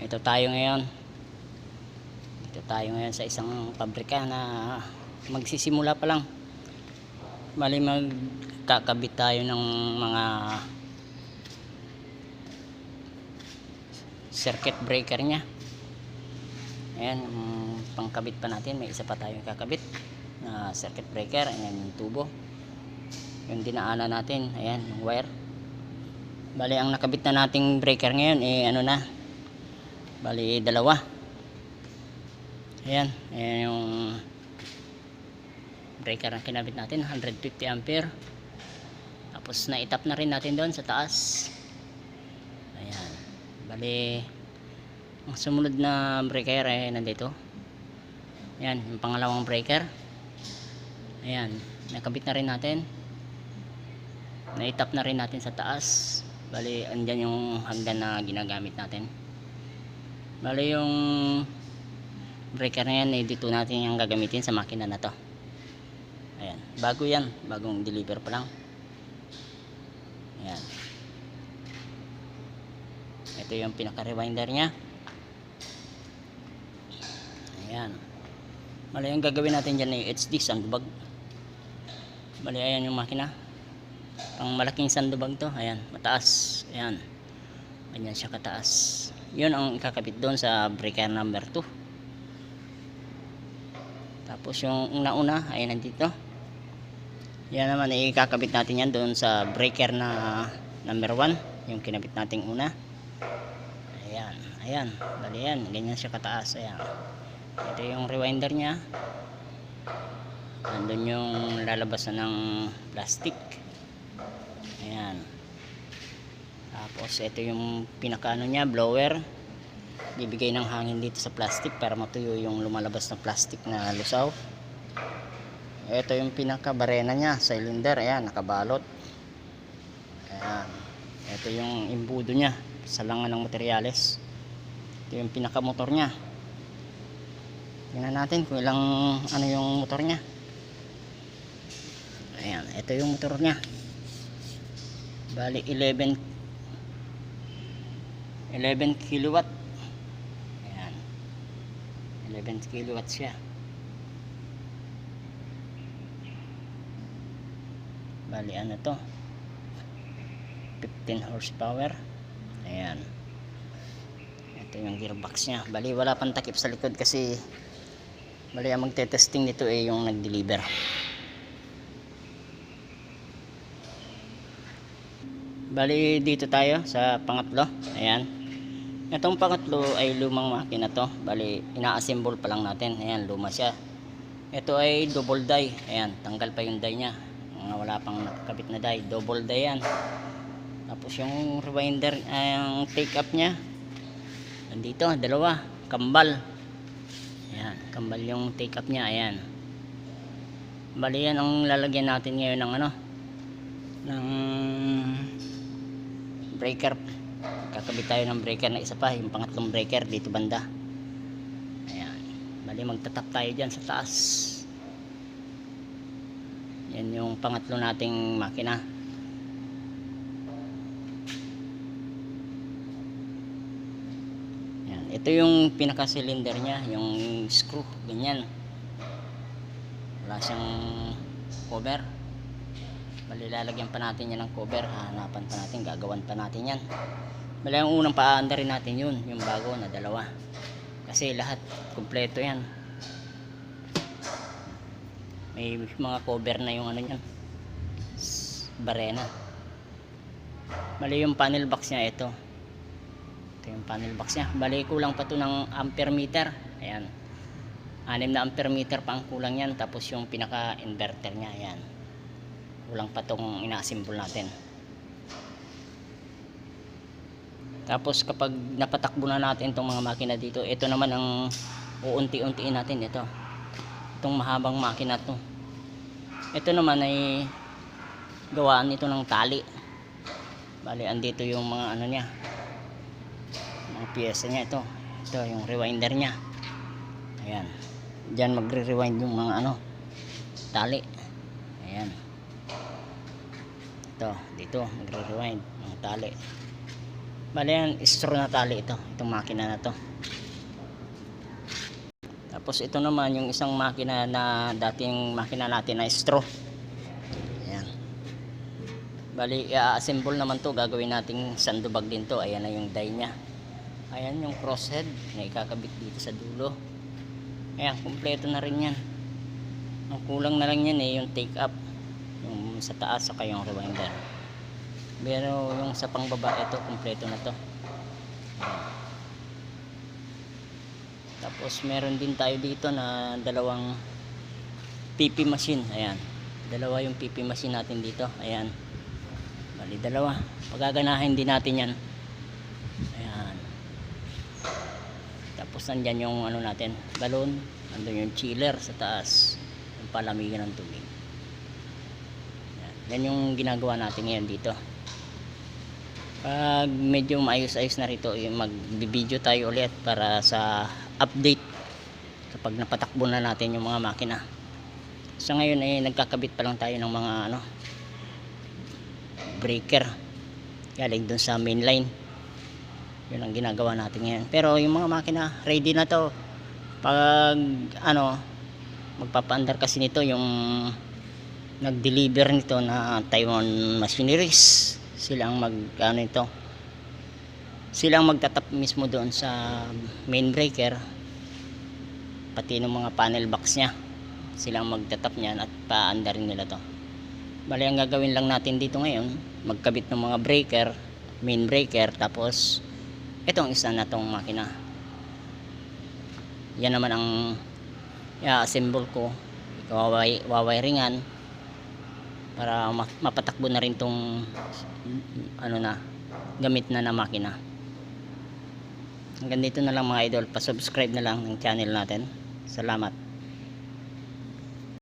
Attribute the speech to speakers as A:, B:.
A: Ito tayo ngayon. Ito tayo ngayon sa isang pabrika na magsisimula pa lang. Bali magkakabit tayo ng mga circuit breaker nya. Ayan, pangkabit pa natin. May isa pa tayong kakabit na circuit breaker. Ayan yung tubo, yung dinaanan natin. Ayan yung wire. Bali ang nakabit na nating breaker ngayon ano na, bali dalawa. Ayan, ayan yung breaker na kinabit natin, 150 ampere. Tapos na-itap na rin natin doon sa taas. Ayan, bali ang sumunod na breaker ay nandito. Ayan, yung pangalawang breaker. Ayan, nakabit na rin natin. Na-itap na rin natin sa taas. Bali, andyan yung hagdan na ginagamit natin. Bali, yung breaker na yan, dito natin yung gagamitin sa makina na to. Ayan, bago yan, bagong deliver pa lang. Ayan. Ito yung pinaka-rewinder nya. Ayan. Bali, yung gagawin natin dyan ay HD sandbag. Bali, ayan yung makina. Pang malaking sandbag to. Ayan, mataas. Ayan. Ayan siya kataas. Yun ang ikakabit doon sa breaker number 2. Tapos yung una ay nandito. Yan naman ay ikakabit natin yan doon sa breaker na number 1. Yung kinabit nating una. Ayan. Ayan. Bali yan. Ganyan siya kataas. Ayan. Ito yung rewinder nya. Andun yung lalabas na ng plastic. Ayan. Tapos ito yung pinakaano nya, blower. Bibigay ng hangin dito sa plastic para matuyo yung lumalabas na plastic na lusaw. Ito yung pinaka-barena nya, cylinder. Ayan, nakabalot. Ayan. Ito yung imbudo nya, salangan ng materyales. Ito yung pinaka-motor nya. Tingnan natin kung ilang ano yung motor nya. Ayan, ito yung motor nya. Bali 11 kilowatt. Ayan, 11 kilowatt siya. Bali ano to, 15 horsepower. Ayan, ito yung gearbox nya. Bali wala pang takip sa likod kasi bali ang magte-testing nito ay yung nag-deliver. Bali dito tayo sa pangatlo. Ayan, itong pangatlo ay lumang makina to. Bali ina-assemble pa lang natin. Ayan, luma siya. Ito ay double die. Ayan, tanggal pa yung die nya, wala pang nakakabit na die. Double die yan. Tapos yung rewinder, yung take up nya nandito, dalawa, kambal. Ayan, kambal yung take up nya. Ayan, bali yan ang lalagyan natin ngayon ng ano, ng breaker. Kakabit tayo ng breaker na isa pa, yung pangatlong breaker dito banda. Ayan, bali magtatap tayo dyan sa taas. Yan yung pangatlo nating makina. Yan, ito yung pinaka cylinder nya, yung screw, ganyan. Wala siyang cover. Bali lalagyan pa natin yan ng cover. Hanapan pa natin, gagawan pa natin yan. Bali ang unang paanda rin natin yun, yung bago na dalawa. Kasi lahat kompleto yan. May mga cover na yung ano yan, barena. Bali yung panel box nya ito. Ito yung panel box nya. Bali kulang pa to ng ampere meter. Ayan, 6 na ampere meter pa ang kulang yan. Tapos yung pinaka inverter nya, ayan, kulang pa tong ina-assemble natin. Tapos kapag napatakbo na natin itong mga makina dito, ito naman ang uunti-untiin natin. Itong mahabang makina to, ito naman ay gawaan ito ng tali. Bali andito yung mga ano nya, mga piyesa nya. Ito yung rewinder nya. Ayan, dyan magre-rewind yung mga ano, tali. Ayan, ito dito magre-rewind ng tali. Bali yan, straw na tali ito, itong makina na to. Tapos ito naman yung isang makina na dating makina natin na straw. Ayan. Bali i-assemble naman to, gagawin nating sandubag din to. Ayan na yung die nya. Ayan yung crosshead na ikakabit dito sa dulo. Ayan, kumpleto na rin yan. Ang kulang na lang yan yung take up, yung sa taas saka yung rewinder. Pero yung sa pangbaba, ito kumpleto na to. Ayan. Tapos meron din tayo dito na dalawang PP machine. Ayan, dalawa yung PP machine natin dito. Ayan, bali dalawa, pagaganahin din natin yan. Ayan. Tapos nandyan yung ano natin, balon, nandun yung chiller sa taas, yung palamigan ng tubig. Ayan. Yan yung ginagawa natin ngayon dito. Pag medyo maayos-ayos na rito, mag-video tayo ulit para sa update kapag napatakbo na natin yung mga makina. So ngayon nagkakabit pa lang tayo ng mga breaker galing dun sa main line. Yun ang ginagawa natin ngayon. Pero yung mga makina ready na to. Pag magpapaandar kasi nito yung nag-deliver nito na Taiwan Machineries. Silang silang magtatap mismo doon sa main breaker, pati ng mga panel box nya silang magtatap niyan at paandarin nila to. Bali ang gagawin lang natin dito ngayon, magkabit ng mga breaker, main breaker, tapos itong isa na tong makina. Yan naman ang i-assemble ko, wawiringan para mapatakbo na rin tong gamit na makina. Hanggang dito na lang mga idol, pa-subscribe na lang ng channel natin. Salamat.